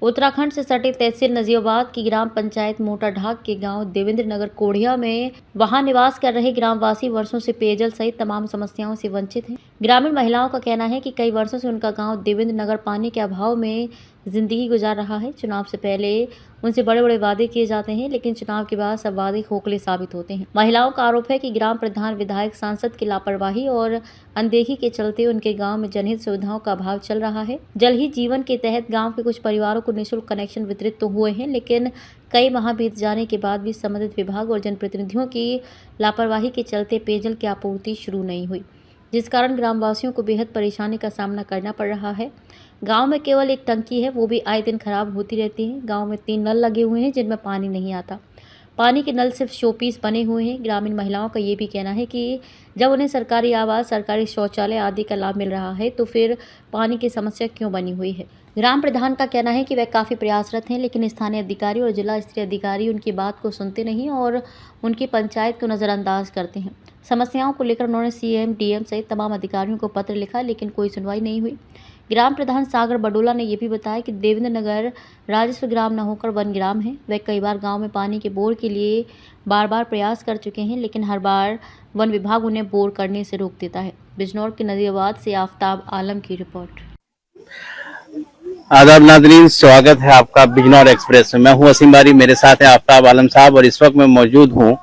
उत्तराखंड से सटे तहसील नजीबाबाद की ग्राम पंचायत मोटाढाक के गांव देवेंद्र नगर कोढ़िया में वहां निवास कर रहे ग्रामवासी वर्षों से पेयजल सहित तमाम समस्याओं से वंचित हैं। ग्रामीण महिलाओं का कहना है कि कई वर्षों से उनका गांव देवेंद्र नगर पानी के अभाव में जिंदगी गुजार रहा है। चुनाव से पहले उनसे बड़े बड़े वादे किए जाते हैं, लेकिन चुनाव के बाद सब वादे खोखले साबित होते हैं। महिलाओं का आरोप है कि ग्राम प्रधान, विधायक, सांसद की लापरवाही और अनदेखी के चलते उनके गांव में जनहित सुविधाओं का अभाव चल रहा है। जल ही जीवन के तहत गांव के कुछ परिवारों को निःशुल्क कनेक्शन वितरित तो हुए हैं, लेकिन कई माह बीत जाने के बाद भी संबंधित विभाग और जनप्रतिनिधियों की लापरवाही के चलते पेयजल की आपूर्ति शुरू नहीं हुई, जिस कारण ग्रामवासियों को बेहद परेशानी का सामना करना पड़ रहा है। गांव में केवल एक टंकी है, वो भी आए दिन खराब होती रहती है। गांव में 3 नल लगे हुए हैं जिनमें पानी नहीं आता। पानी के नल सिर्फ शोपीस बने हुए हैं। ग्रामीण महिलाओं का ये भी कहना है कि जब उन्हें सरकारी आवास, सरकारी शौचालय आदि का लाभ मिल रहा है तो फिर पानी की समस्या क्यों बनी हुई है। ग्राम प्रधान का कहना है कि वह काफ़ी प्रयासरत हैं, लेकिन स्थानीय अधिकारी और जिला स्तरीय अधिकारी उनकी बात को सुनते नहीं और उनकी पंचायत को नज़रअंदाज करते हैं। समस्याओं को लेकर उन्होंने CM, DM सहित तमाम अधिकारियों को पत्र लिखा, लेकिन कोई सुनवाई नहीं हुई। ग्राम प्रधान सागर बडोला ने यह भी बताया कि देवेंद्र नगर राजस्व ग्राम न होकर वन ग्राम है। वे कई बार गांव में पानी के बोर के लिए बार प्रयास कर चुके हैं, लेकिन हर बार वन विभाग उन्हें बोर करने से रोक देता है। बिजनौर के नजीबाबाद से आफ्ताब आलम की रिपोर्ट। आदाब नाज़रीन, स्वागत है आपका बिजनौर एक्सप्रेस में। मैं हूं असीम बारी, मेरे साथ हैं आफ्ताब आलम साहब और इस वक्त मैं मौजूद हूं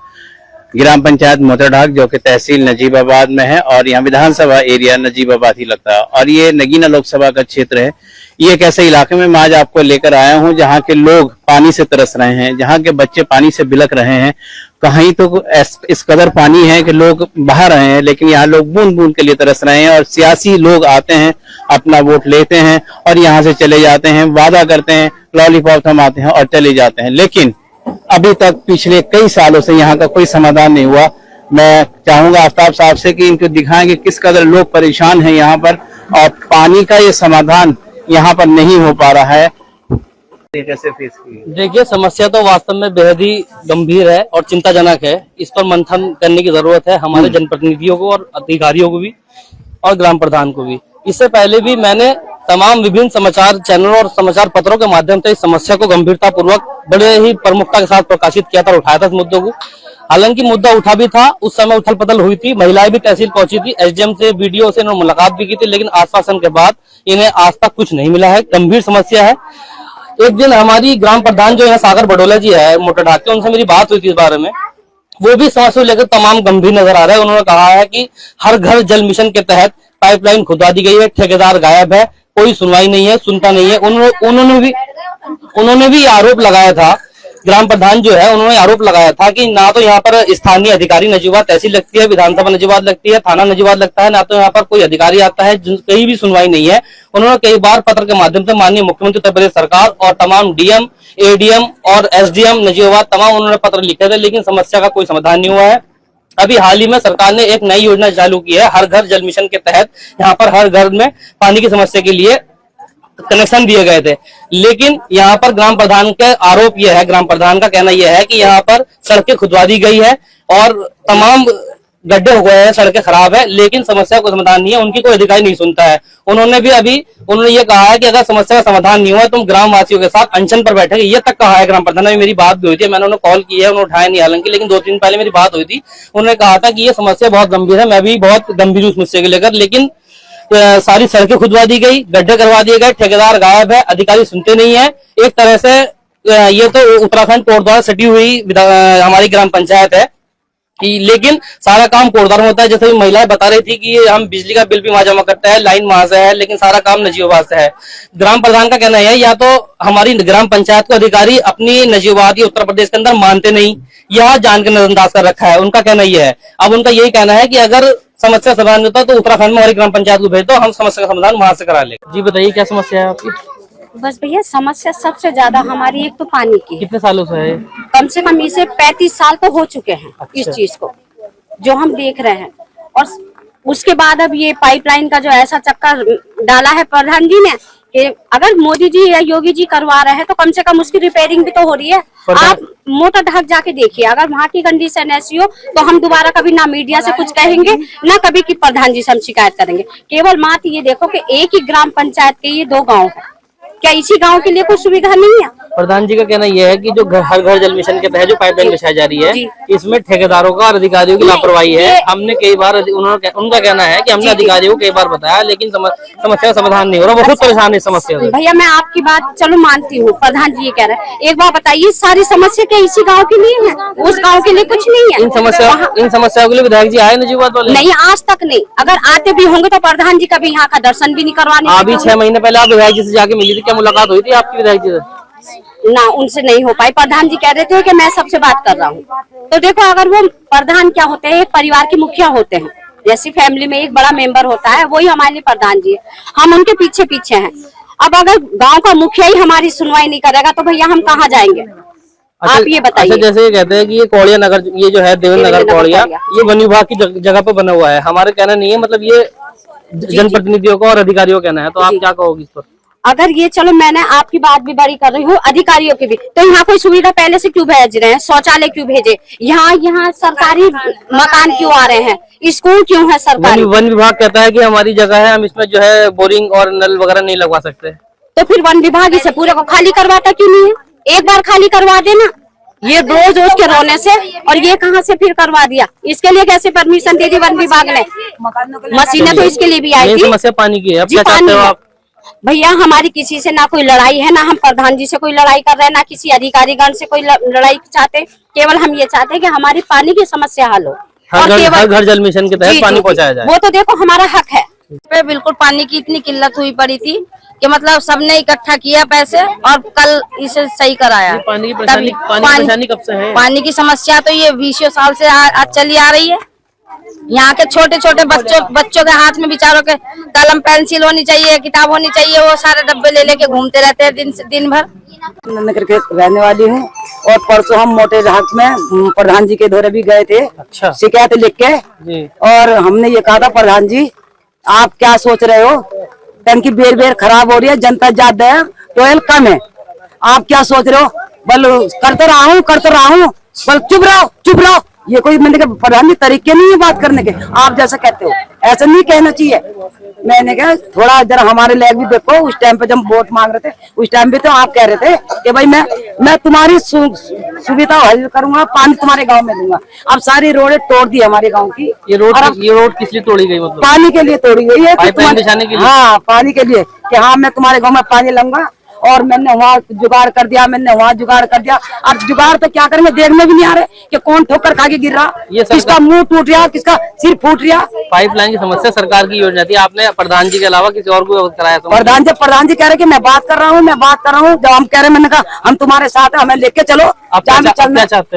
ग्राम पंचायत मोटाढाक जो कि तहसील नजीबाबाद में है और यहाँ विधानसभा एरिया नजीबाबाद ही लगता है और ये नगीना लोकसभा का क्षेत्र है। ये एक ऐसे इलाके में मैं आज आपको लेकर आया हूँ जहाँ के लोग पानी से तरस रहे हैं, जहाँ के बच्चे पानी से बिलख रहे हैं। कहीं तो इस कदर पानी है कि लोग बहा रहे हैं, लेकिन यहाँ लोग बूंद बूंद के लिए तरस रहे हैं और सियासी लोग आते हैं, अपना वोट लेते हैं और यहाँ से चले जाते हैं, वादा करते हैं, लॉलीपॉप थमाते हैं और चले जाते हैं। लेकिन अभी तक पिछले कई सालों से यहाँ का कोई समाधान नहीं हुआ। मैं चाहूंगा आफ्ताब साहब से कि इनको दिखाएं कि किस कदर लोग परेशान हैं यहाँ पर और पानी का ये समाधान यहाँ पर नहीं हो पा रहा है। कैसे फेस की? देखिए, समस्या तो वास्तव में बेहद ही गंभीर है और चिंताजनक है। इस पर मंथन करने की जरूरत है हमारे जनप्रतिनिधियों को और अधिकारियों को भी और ग्राम प्रधान को भी। इससे पहले भी मैंने तमाम विभिन्न समाचार चैनलों और समाचार पत्रों के माध्यम से इस समस्या को गंभीरता पूर्वक बड़े ही प्रमुखता के साथ प्रकाशित किया था और उठाया था इस मुद्दों को। हालांकि मुद्दा उठा भी था, उस समय उथल पथल हुई थी, महिलाएं भी तहसील पहुंची थी, SDM से, BDO से इन्होंने मुलाकात भी की थी, लेकिन आश्वासन के बाद इन्हें आज तक कुछ नहीं मिला है। गंभीर समस्या है। एक दिन हमारी ग्राम प्रधान जो है सागर बडोला जी है मोटाढाक के, उनसे मेरी बात हुई थी इस बारे में। वो भी समस्या को लेकर तमाम गंभीर नजर आ रहे हैं। उन्होंने कहा है कि हर घर जल मिशन के तहत पाइपलाइन खुदवा दी गई है, ठेकेदार गायब है, कोई सुनवाई नहीं है, सुनता नहीं है। उन्होंने भी आरोप लगाया था, ग्राम प्रधान जो है उन्होंने आरोप लगाया था कि ना तो यहाँ पर स्थानीय अधिकारी नजीबाबाद तहसील लगती है, विधानसभा नजीबाबाद लगती है, थाना नजीबाबाद लगता है, ना तो यहाँ पर कोई अधिकारी आता है, कहीं भी सुनवाई नहीं है। उन्होंने कई बार पत्र के माध्यम से माननीय मुख्यमंत्री उत्तर प्रदेश सरकार और तमाम DM, ADM और SDM नजीबाबाद तमाम उन्होंने पत्र लिखे थे, लेकिन समस्या का कोई समाधान नहीं हुआ है। अभी हाल ही में सरकार ने एक नई योजना चालू की है, हर घर जल मिशन के तहत यहाँ पर हर घर में पानी की समस्या के लिए कनेक्शन दिए गए थे। लेकिन यहाँ पर ग्राम प्रधान का आरोप यह है, ग्राम प्रधान का कहना यह है कि यहाँ पर सड़कें खुदवा दी गई है और तमाम गड्ढे हो गए हैं, सड़कें खराब है, लेकिन समस्या का समाधान नहीं है। उनकी कोई अधिकारी नहीं सुनता है। उन्होंने ये कहा है कि अगर समस्या का समाधान नहीं हुआ तो ग्राम वासियों के साथ अनशन पर बैठेंगे, ये तक कहा है ग्राम प्रधान ने। मेरी बात भी हुई थी, मैंने उन्हें कॉल की है, उन्होंने उठाया नहीं हालांकि, लेकिन 2 दिन पहले मेरी बात हुई थी। उन्होंने कहा था कि ये समस्या बहुत गंभीर है, मैं भी बहुत गंभीर हूँ समस्या को लेकर, लेकिन सारी सड़कें खुदवा दी गई, गड्ढे करवा दिए गए, ठेकेदार गायब है, अधिकारी सुनते नहीं है। एक तरह से ये तो उत्तराखंड कोर्ट द्वारा सटी हुई हमारी ग्राम पंचायत है, लेकिन सारा काम कोटद्वार में होता है। जैसे महिलाएं बता रही थी कि हम बिजली का बिल भी वहां जमा करते हैं, लाइन वहां से है, लेकिन सारा काम नजीबाबाद से है। ग्राम प्रधान का कहना है या तो हमारी ग्राम पंचायत को अधिकारी अपनी नजीबाबाद या उत्तर प्रदेश के अंदर मानते नहीं, यह जान के नजरअंदाज कर रखा है, उनका कहना यह है। अब उनका यही कहना है कि अगर समस्या समाधान होता तो उत्तराखंड में हमारी ग्राम पंचायत को भेज दो, हम समस्या का समाधान वहां से करा ले। जी बताइए, क्या समस्या है आपकी? बस भैया, समस्या सबसे ज्यादा हमारी एक तो पानी की है। कितने सालों से है? कम से कम इसे 35 साल तो हो चुके हैं। अच्छा। इस चीज को जो हम देख रहे हैं, और उसके बाद अब ये पाइपलाइन का जो ऐसा चक्कर डाला है प्रधान जी ने कि अगर मोदी जी या योगी जी करवा रहे हैं तो कम से कम उसकी रिपेयरिंग भी तो हो रही है। आप मोटाढाक जाके देखिए, अगर वहाँ की कंडीशन ऐसी हो तो हम दोबारा कभी ना मीडिया से कुछ कहेंगे, ना कभी कि प्रधान जी से हम शिकायत करेंगे। केवल मात्र ये देखो कि एक ही ग्राम पंचायत के ये 2 गाँव है, क्या इसी गांव के लिए कोई सुविधा नहीं है? प्रधान जी का कहना यह है कि जो हर घर जल मिशन के तहत जो पाइपलाइन बिछाई जा रही है, इसमें ठेकेदारों का और अधिकारियों की लापरवाही है। हमने कई बार उनका कहना है कि हमने अधिकारियों को कई बार बताया, लेकिन समस्या का समाधान नहीं हो रहा। बहुत परेशान है इस समस्या से। भैया मैं आपकी बात चलो मानती हूँ, प्रधान जी ये कह रहे हैं, एक बार बताइए सारी समस्या क्या इसी गाँव के लिए है? उस गाँव के लिए कुछ नहीं है। इन समस्याओं के लिए विधायक जी आए नजीबाबाद वाले? नहीं, आज तक नहीं। अगर आते भी होंगे तो प्रधान जी कभी यहाँ का दर्शन भी नहीं करवाने। अभी 6 महीने पहले आप विधायक जी से जाके मिली थी, क्या मुलाकात हुई थी आपकी विधायक जी से? ना, उनसे नहीं हो पाई। प्रधान जी कह रहे थे कि मैं सबसे बात कर रहा हूँ। तो देखो, अगर वो प्रधान क्या होते हैं, एक परिवार के मुखिया होते हैं। जैसी फैमिली में एक बड़ा मेंबर होता है, वही हमारे लिए प्रधान जी है। हम उनके पीछे पीछे हैं। अब अगर गांव का मुखिया ही हमारी सुनवाई नहीं करेगा तो भैया हम कहाँ जाएंगे? आप ये बताइए। अच्छा, जैसे ये कहते हैं कि ये कौड़िया नगर, ये जो है देवेंद्र नगर कौड़िया, ये वन विभाग की जगह पे बना हुआ है। हमारे कहना नहीं है, मतलब ये जनप्रतिनिधियों का और अधिकारियों का कहना है। तो आप क्या कहोगे इस पर? अगर ये, चलो मैंने आपकी बात भी बड़ी कर रही हूँ, अधिकारियों की भी, तो यहाँ कोई सुविधा पहले से क्यों भेज रहे हैं? शौचालय क्यों भेजे? यहाँ सरकारी मकान क्यों आ रहे हैं? स्कूल क्यों है सरकारी? वन विभाग कहता है कि हमारी जगह है, हम इसमें जो है बोरिंग और नल वगैरह नहीं लगवा सकते। तो फिर वन विभाग इसे पूरे को खाली करवाता क्यों नहीं है? एक बार खाली करवा देना। ये रोज रोज के रोने से, और ये कहाँ से फिर करवा दिया? इसके लिए कैसे परमिशन दे दी वन विभाग ने? मशीनें तो इसके लिए भी आई थी। समस्या पानी की है। अब क्या चाहते हो आप? भैया हमारी किसी से ना कोई लड़ाई है, ना हम प्रधान जी से कोई लड़ाई कर रहे हैं, ना किसी अधिकारीगण से कोई लड़ाई चाहते। केवल हम ये चाहते हैं कि हमारी पानी की समस्या हल हो। हर घर जल मिशन के तहत पानी पहुंचाया जाए। वो तो देखो हमारा हक है। पे बिल्कुल पानी की इतनी किल्लत हुई पड़ी थी कि मतलब सबने इकट्ठा किया पैसे और कल इसे सही कराया। पानी की परेशानी कब से है? पानी की समस्या तो ये 20 साल से आज चली आ रही है। यहाँ के छोटे छोटे बच्चों के हाथ में बेचारों के कलम पेंसिल होनी चाहिए, किताब होनी चाहिए, वो सारे डब्बे ले लेके घूमते रहते हैं दिन भर। नगर के रहने वाली हूँ, और परसों हम मोटे घाट में प्रधान जी के दौरे भी गए थे। अच्छा। शिकायत लिख के जी। और हमने ये कहा था, प्रधान जी आप क्या सोच रहे हो? टंकी बेर बेर खराब हो रही है, जनता ज्यादा है, टोयल कम है, आप क्या सोच रहे हो? बल करते रहा हूँ, बल चुप रहो। ये कोई मैंने कहा प्रधान जी तरीके नहीं है बात करने के, आप जैसा कहते हो ऐसा नहीं कहना चाहिए। मैंने कहा थोड़ा जरा हमारे लायक भी देखो। उस टाइम पे जब वोट मांग रहे थे, उस टाइम पे तो आप कह रहे थे कि भाई मैं तुम्हारी सुविधा हल करूंगा, पानी तुम्हारे गांव में दूंगा। अब सारी रोडें तोड़ दी हमारे गांव की। ये रोड किस लिए तोड़ी गई? मतलब पानी के लिए तोड़ी गई है, पाइपलाइन बिछाने के लिए। हाँ, पानी के लिए कि हाँ मैं तुम्हारे गाँव में पानी लाऊंगा, और मैंने वहाँ जुगाड़ कर दिया, अब जुगाड़ तो क्या करेंगे, देखने भी नहीं आ रहे कि कौन ठोकर खा के गिर रहा, किसका मुंह टूट रहा, किसका सिर फूट रहा। पाइपलाइन की समस्या सरकार की योजना थी, आपने प्रधान जी के अलावा किसी और को कराया? प्रधान जी कह रहे कि मैं बात कर रहा हूँ। जब हम कह रहे, मैंने कहा हम तुम्हारे साथ हैं, हमें लेके चलो।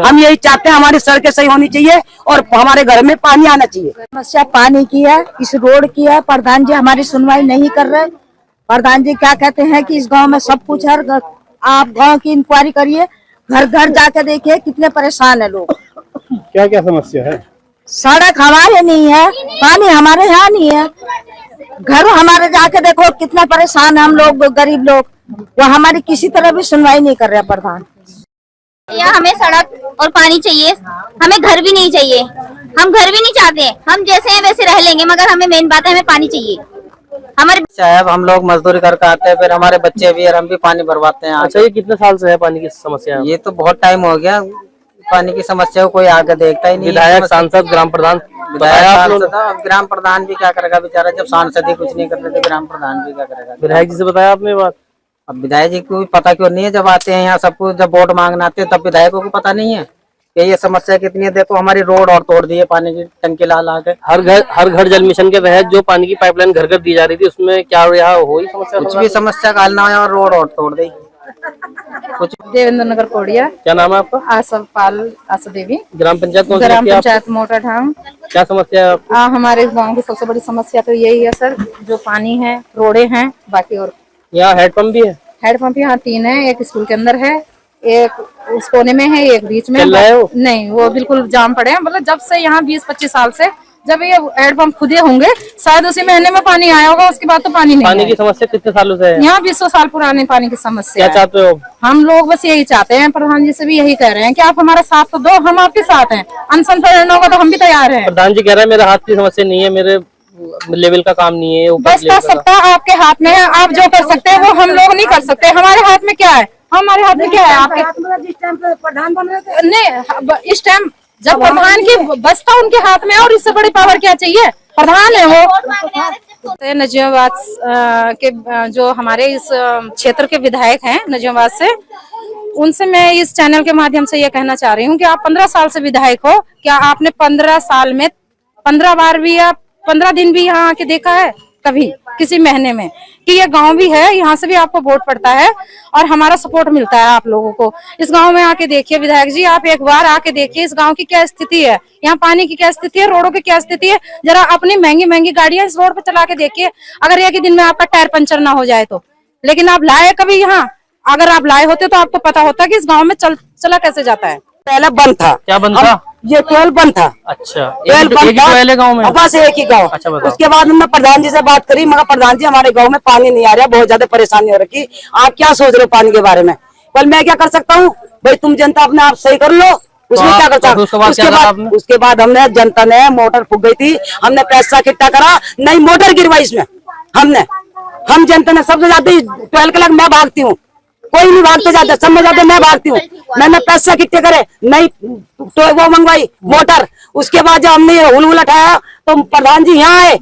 हम यही चाहते हैं, हमारी सड़कें सही होनी चाहिए और हमारे घर में पानी आना चाहिए। समस्या पानी की है, इस रोड की है। प्रधान जी हमारी सुनवाई नहीं कर रहे। प्रधान जी क्या कहते हैं कि इस गांव में सब कुछ है, आप गांव की इंक्वायरी करिए, घर घर जाके देखिए कितने परेशान है लोग। क्या क्या समस्या है? सड़क हमारे नहीं है, पानी हमारे यहाँ नहीं है, घर हमारे जाके देखो कितना परेशान है हम लोग, गरीब लोग। वो हमारी किसी तरह भी सुनवाई नहीं कर रहे प्रधान। या हमें सड़क और पानी चाहिए, हमें घर भी नहीं चाहिए। हम घर भी नहीं चाहते, हम जैसे हैं वैसे रह लेंगे, मगर हमें मेन बात है हमें पानी चाहिए। हमारे साहब हम लोग मजदूरी करके आते हैं, फिर हमारे बच्चे भी और हम भी पानी भरवाते हैं। अच्छा, ये कितने साल से है पानी की समस्या? ये तो बहुत टाइम हो गया, पानी की समस्या को कोई आगे देखता ही नहीं। विधायक, सांसद, ग्राम प्रधान, ग्राम प्रधान भी क्या करेगा बेचारा, जब सांसद ही कुछ नहीं करते तो ग्राम प्रधान भी क्या करेगा? विधायक जी से बताया आपने बात? अब विधायक जी को भी पता क्यों नहीं है? जब आते हैं यहाँ सबको, जब वोट मांगने आते हैं तब विधायकों को पता नहीं है कि ये समस्या कितनी है। देखो हमारी रोड और तोड़ दी है पानी की टंकी ला के। हर घर जल मिशन के तहत जो पानी की पाइपलाइन घर घर दी जा रही थी, उसमें क्या यहाँ हुई समस्या? कुछ भी समस्या का हल ना हुआ और रोड और तोड़ दी। कुछ देवेंद्र नगर कोड़िया। क्या नाम है आपका? आशा देवी। ग्राम पंचायत मोटा ढांग। क्या समस्या है? हमारे गांव की सबसे बड़ी समस्या तो यही है सर, जो पानी है, रोडे हैं, बाकी और यहाँ हैंडपंप भी है? हैंडपंप यहाँ 3 है, एक स्कूल के अंदर है, एक उस कोने में है, एक बीच में। नहीं, वो बिल्कुल जाम पड़े हैं। मतलब जब से यहाँ 20-25 साल से जब ये हैंडपंप खुदे होंगे, शायद उसी महीने में पानी आया होगा, उसके बाद तो पानी नहीं। पानी की समस्या कितने सालों से है? यहाँ 20 साल पुराने पानी की समस्या। क्या चाहते हो? हम लोग बस यही चाहते हैं, प्रधान जी से भी यही कह रहे हैं कि आप हमारा साथ तो दो, हम आपके साथ हैं। अनशन पर रहना होगा तो हम भी तैयार हैं। प्रधान जी कह रहे हैं मेरे हाथ की समस्या नहीं है, मेरे लेवल का काम नहीं है, ऊपर बसता लेवल का सत्ता आपके हाथ में है, आप जो कर सकते हैं वो हम लोग नहीं कर सकते। हमारे हाथ में क्या है, हमारे हाथ में क्या है? आपके जिस टाइम पे प्रधान बन रहे थे नहीं, इस टाइम जब प्रधान की बसता उनके हाथ में है, और इससे बड़ी पावर क्या चाहिए? प्रधान है वो। नजीमाबाद के जो हमारे इस क्षेत्र के विधायक हैं नजीमाबाद से, उनसे मैं इस चैनल के माध्यम से ये कहना चाह रही हूँ कि आप 15 साल से विधायक हो, क्या आपने 15 साल में 15 बार भी या 15 दिन भी यहाँ आके देखा है कभी किसी महीने में कि ये गांव भी है, यहाँ से भी आपको वोट पड़ता है और हमारा सपोर्ट मिलता है आप लोगों को? इस गांव में आके देखिए विधायक जी, आप एक बार आके देखिए इस गांव की क्या स्थिति है, यहाँ पानी की क्या स्थिति है, रोडों की क्या स्थिति है। जरा अपनी महंगी महंगी गाड़ियां इस रोड पे चला के देखिए, अगर एक ही दिन में आपका टायर पंचर ना हो जाए तो। लेकिन आप लाए कभी यहाँ? अगर आप लाए होते तो आपको पता होता कि इस गाँव में चला कैसे जाता है। पहले बंद था। क्या बंद था? ये ट्वेल्व बंद था। अच्छा, ट्वेल्व बंद था गाँव में? बस एक ही गाँव। अच्छा, बताओ। उसके बाद मैं प्रधान जी से बात करी, मगर प्रधान जी हमारे गाँव में पानी नहीं आ रहा, बहुत ज्यादा परेशानी हो रखी, आप क्या सोच रहे हो पानी के बारे में? पर मैं क्या कर सकता हूँ भाई, तुम जनता अपने आप सही कर लो, उसमें क्या कर सकते? उसके बाद हमने, जनता ने मोटर फूक गई थी, हमने पैसा इकट्ठा करा, नई मोटर गिरवाई इसमें हम जनता ने। सबसे ज्यादा 12 लाख मैं भागती हूँ, कोई नहीं भागते जाते, सब में जाते मैं भागती हूँ। मैंने पैसा इकट्ठे करे, नई तो वो मंगवाई मोटर। उसके बाद जब हमने हुल उठाया तो प्रधान जी यहाँ आए,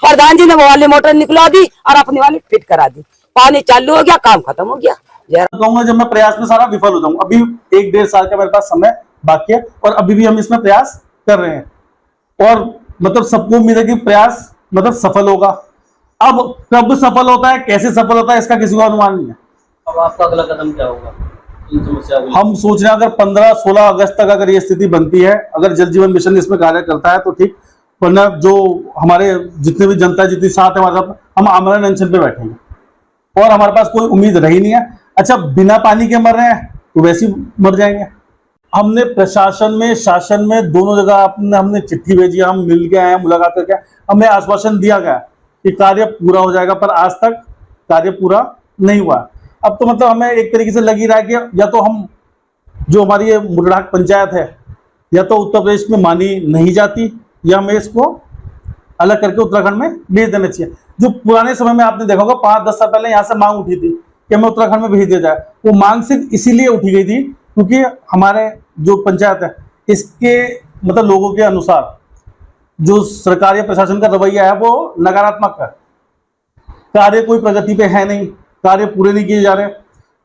प्रधान जी ने वो वाली मोटर निकला दी और अपनी वाली फिट करा दी, पानी चालू हो गया, काम खत्म हो गया। कहूंगा जब मैं प्रयास में सारा विफल हो जाऊं, अभी 1-1.5 साल का मेरे पास समय बाकी है और अभी भी हम इसमें प्रयास कर रहे हैं और मतलब सबको उम्मीद है कि प्रयास मतलब सफल होगा। अब कब सफल होता है, कैसे सफल होता है, इसका किसी को अनुमान नहीं है। अब आपका अगला कदम क्या होगा इन समस्याओं को? हम सोच रहे हैं अगर 15-16 अगस्त तक अगर ये स्थिति बनती है, अगर जल जीवन मिशन इसमें कार्य करता है तो ठीक, वरना जो हमारे जितने भी जनता जितनी साथ है हमारे साथ, हम आमरण अनशन पे बैठेंगे और हमारे पास कोई उम्मीद रही नहीं है। अच्छा, बिना पानी के मर रहे हैं तो वैसे ही मर जाएंगे। हमने प्रशासन में, शासन में, दोनों जगह हमने चिट्ठी भेजी, हम मिल के आए, मुलाकात करके हमें आश्वासन दिया गया कि कार्य पूरा हो जाएगा, पर आज तक कार्य पूरा नहीं हुआ। अब तो मतलब हमें एक तरीके से लग ही रहा है कि या तो हम, जो हमारी ये मोटरढाक पंचायत है, या तो उत्तर प्रदेश में मानी नहीं जाती या हमें इसको अलग करके उत्तराखंड में भेज देना चाहिए। जो पुराने समय में आपने देखा होगा 5-10 साल पहले यहाँ से मांग उठी थी कि हमें उत्तराखंड में भेज दिया जाए, वो मांग सिर्फ इसीलिए उठी गई थी क्योंकि हमारे जो पंचायत है इसके मतलब लोगों के अनुसार जो सरकार या प्रशासन का रवैया है वो नकारात्मक है। कार्य कोई प्रगति पे है नहीं, कार्य पूरे नहीं किए जा रहे,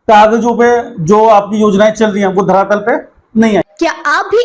कागजों पे जो आपकी योजनाएं चल रही हैं वो धरातल पे नहीं है। क्या आप भी